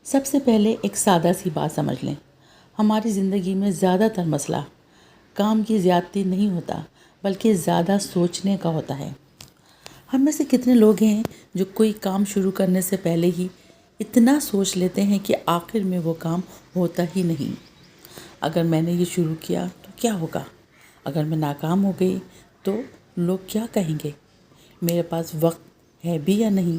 سب سے پہلے ایک سادہ سی بات سمجھ لیں، ہماری زندگی میں زیادہ تر مسئلہ کام کی زیادتی نہیں ہوتا بلکہ زیادہ سوچنے کا ہوتا ہے۔ ہم میں سے کتنے لوگ ہیں جو کوئی کام شروع کرنے سے پہلے ہی اتنا سوچ لیتے ہیں کہ آخر میں وہ کام ہوتا ہی نہیں۔ اگر میں نے یہ شروع کیا تو کیا ہوگا؟ اگر میں ناکام ہو گئی تو لوگ کیا کہیں گے؟ میرے پاس وقت ہے بھی یا نہیں؟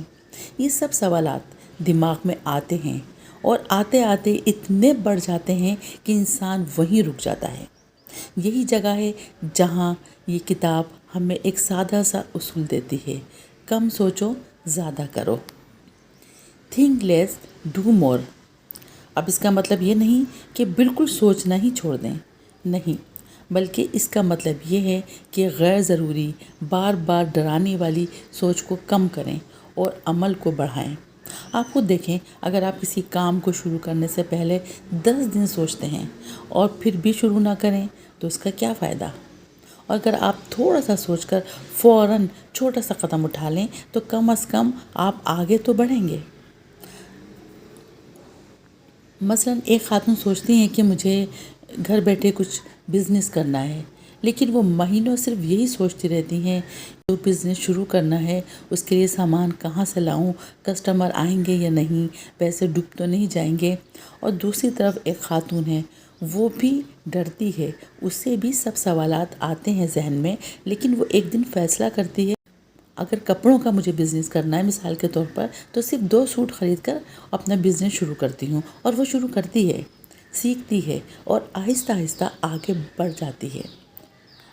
یہ سب سوالات دماغ میں آتے ہیں اور آتے آتے اتنے بڑھ جاتے ہیں کہ انسان وہیں رک جاتا ہے۔ یہی جگہ ہے جہاں یہ کتاب ہمیں ایک سادہ سا اصول دیتی ہے: کم سوچو، زیادہ کرو۔ Think less, do more. اب اس کا مطلب یہ نہیں کہ بالکل سوچنا ہی چھوڑ دیں، نہیں، بلکہ اس کا مطلب یہ ہے کہ غیر ضروری بار بار ڈرانے والی سوچ کو کم کریں اور عمل کو بڑھائیں۔ آپ خود دیکھیں، اگر آپ کسی کام کو شروع کرنے سے پہلے 10 دن سوچتے ہیں اور پھر بھی شروع نہ کریں تو اس کا کیا فائدہ؟ اور اگر آپ تھوڑا سا سوچ کر فوراً چھوٹا سا قدم اٹھا لیں تو کم از کم آپ آگے تو بڑھیں گے۔ مثلاً ایک خاتون سوچتی ہیں کہ مجھے گھر بیٹھے کچھ بزنس کرنا ہے، لیکن وہ مہینوں صرف یہی سوچتی رہتی ہیں جو بزنس شروع کرنا ہے اس کے لیے سامان کہاں سے لاؤں، کسٹمر آئیں گے یا نہیں، پیسے ڈوب تو نہیں جائیں گے۔ اور دوسری طرف ایک خاتون ہے، وہ بھی ڈرتی ہے، اس سے بھی سب سوالات آتے ہیں ذہن میں، لیکن وہ ایک دن فیصلہ کرتی ہے، اگر کپڑوں کا مجھے بزنس کرنا ہے مثال کے طور پر، تو صرف 2 سوٹ خرید کر اپنا بزنس شروع کرتی ہوں۔ اور وہ شروع کرتی ہے، سیکھتی ہے اور آہستہ آہستہ آگے بڑھ جاتی ہے۔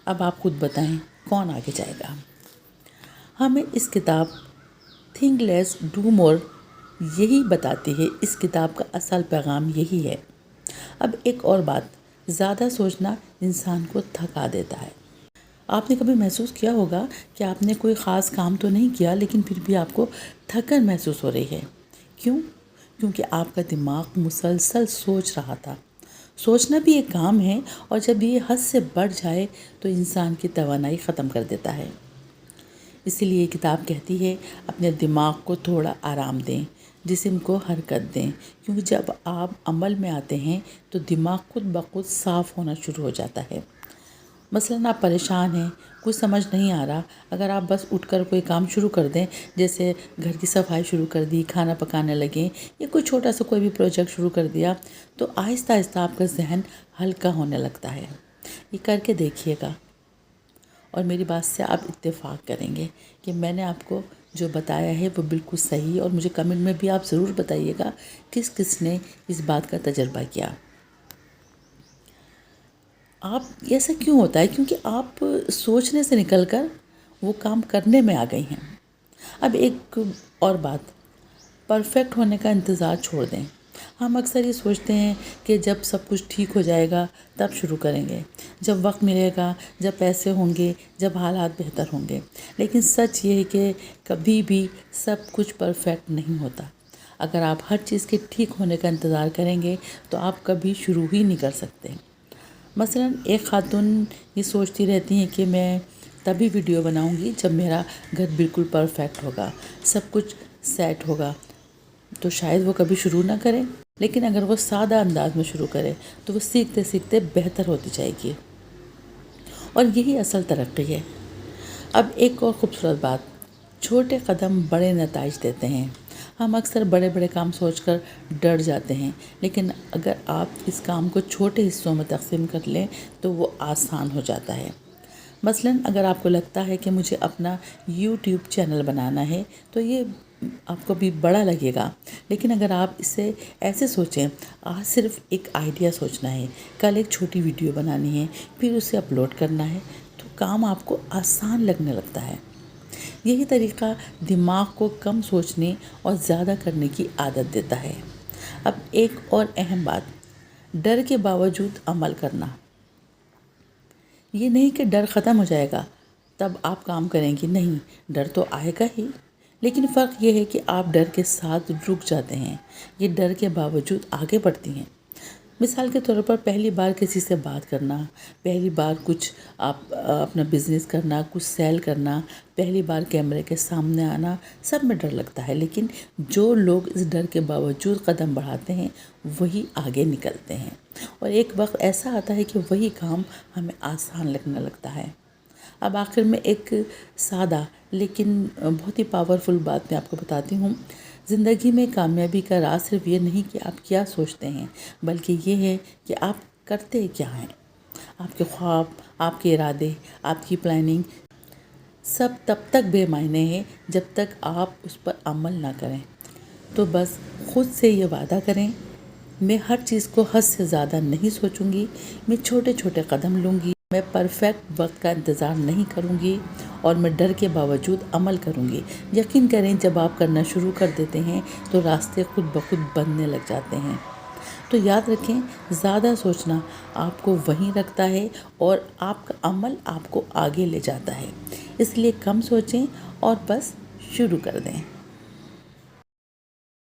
اب آپ خود بتائیں کون آگے جائے گا؟ ہمیں اس کتاب تھنک لیس ڈو مور یہی بتاتی ہے، اس کتاب کا اصل پیغام یہی ہے۔ اب ایک اور بات، زیادہ سوچنا انسان کو تھکا دیتا ہے۔ آپ نے کبھی محسوس کیا ہوگا کہ آپ نے کوئی خاص کام تو نہیں کیا لیکن پھر بھی آپ کو تھکن محسوس ہو رہی ہے؟ کیوں؟ کیونکہ آپ کا دماغ مسلسل سوچ رہا تھا۔ سوچنا بھی ایک کام ہے، اور جب یہ حد سے بڑھ جائے تو انسان کی توانائی ختم کر دیتا ہے۔ اسی لیے یہ کتاب کہتی ہے، اپنے دماغ کو تھوڑا آرام دیں، جسم کو حرکت دیں، کیونکہ جب آپ عمل میں آتے ہیں تو دماغ خود بخود صاف ہونا شروع ہو جاتا ہے۔ مثلاً آپ پریشان ہیں، کچھ سمجھ نہیں آ رہا، اگر آپ بس اٹھ کر کوئی کام شروع کر دیں، جیسے گھر کی صفائی شروع کر دی، کھانا پکانے لگیں، یا کوئی چھوٹا سا کوئی بھی پروجیکٹ شروع کر دیا، تو آہستہ آہستہ آپ کا ذہن ہلکا ہونے لگتا ہے۔ یہ کر کے دیکھیے گا، اور میری بات سے آپ اتفاق کریں گے کہ میں نے آپ کو جو بتایا ہے وہ بالکل صحیح، اور مجھے کمنٹ میں بھی آپ ضرور بتائیے گا کس کس نے اس بات کا تجربہ کیا۔ آپ ایسا کیوں ہوتا ہے؟ کیونکہ آپ سوچنے سے نکل کر وہ کام کرنے میں آ گئی ہیں۔ اب ایک اور بات، پرفیکٹ ہونے کا انتظار چھوڑ دیں۔ ہم اکثر یہ سوچتے ہیں کہ جب سب کچھ ٹھیک ہو جائے گا تب شروع کریں گے، جب وقت ملے گا، جب پیسے ہوں گے، جب حالات بہتر ہوں گے۔ لیکن سچ یہ ہے کہ کبھی بھی سب کچھ پرفیکٹ نہیں ہوتا۔ اگر آپ ہر چیز کے ٹھیک ہونے کا انتظار کریں گے تو آپ کبھی شروع ہی نہیں کر سکتے۔ مثلاً ایک خاتون یہ سوچتی رہتی ہیں کہ میں تبھی ویڈیو بناؤں گی جب میرا گھر بالکل پرفیکٹ ہوگا، سب کچھ سیٹ ہوگا، تو شاید وہ کبھی شروع نہ کرے۔ لیکن اگر وہ سادہ انداز میں شروع کرے تو وہ سیکھتے سیکھتے بہتر ہوتی جائے گی، اور یہی اصل ترقی ہے۔ اب ایک اور خوبصورت بات، چھوٹے قدم بڑے نتائج دیتے ہیں۔ ہم اکثر بڑے بڑے کام سوچ کر ڈر جاتے ہیں، لیکن اگر آپ اس کام کو چھوٹے حصوں میں تقسیم کر لیں تو وہ آسان ہو جاتا ہے۔ مثلاً اگر آپ کو لگتا ہے کہ مجھے اپنا یوٹیوب چینل بنانا ہے تو یہ آپ کو بھی بڑا لگے گا، لیکن اگر آپ اسے ایسے سوچیں، آج صرف ایک آئیڈیا سوچنا ہے، کل ایک چھوٹی ویڈیو بنانی ہے، پھر اسے اپلوڈ کرنا ہے، تو کام آپ کو آسان لگنے لگتا ہے۔ یہی طریقہ دماغ کو کم سوچنے اور زیادہ کرنے کی عادت دیتا ہے۔ اب ایک اور اہم بات، ڈر کے باوجود عمل کرنا۔ یہ نہیں کہ ڈر ختم ہو جائے گا تب آپ کام کریں گی، نہیں، ڈر تو آئے گا ہی، لیکن فرق یہ ہے کہ آپ ڈر کے ساتھ رک جاتے ہیں، یہ ڈر کے باوجود آگے بڑھتی ہیں۔ مثال کے طور پر پہلی بار کسی سے بات کرنا، پہلی بار کچھ آپ اپنا بزنس کرنا، کچھ سیل کرنا، پہلی بار کیمرے کے سامنے آنا، سب میں ڈر لگتا ہے، لیکن جو لوگ اس ڈر کے باوجود قدم بڑھاتے ہیں وہی آگے نکلتے ہیں، اور ایک وقت ایسا آتا ہے کہ وہی کام ہمیں آسان لگنے لگتا ہے۔ اب آخر میں ایک سادہ لیکن بہت ہی پاورفل بات میں آپ کو بتاتی ہوں۔ زندگی میں کامیابی کا راز صرف یہ نہیں کہ آپ کیا سوچتے ہیں، بلکہ یہ ہے کہ آپ کرتے کیا ہیں۔ آپ کے خواب، آپ کے ارادے، آپ کی پلاننگ سب تب تک بے معنی ہے جب تک آپ اس پر عمل نہ کریں۔ تو بس خود سے یہ وعدہ کریں، میں ہر چیز کو حد سے زیادہ نہیں سوچوں گی، میں چھوٹے چھوٹے قدم لوں گی، میں پرفیکٹ وقت کا انتظار نہیں کروں گی، اور میں ڈر کے باوجود عمل کروں گی۔ یقین کریں جب آپ کرنا شروع کر دیتے ہیں تو راستے خود بخود بننے لگ جاتے ہیں۔ تو یاد رکھیں، زیادہ سوچنا آپ کو وہیں رکھتا ہے اور آپ کا عمل آپ کو آگے لے جاتا ہے۔ اس لیے کم سوچیں اور بس شروع کر دیں۔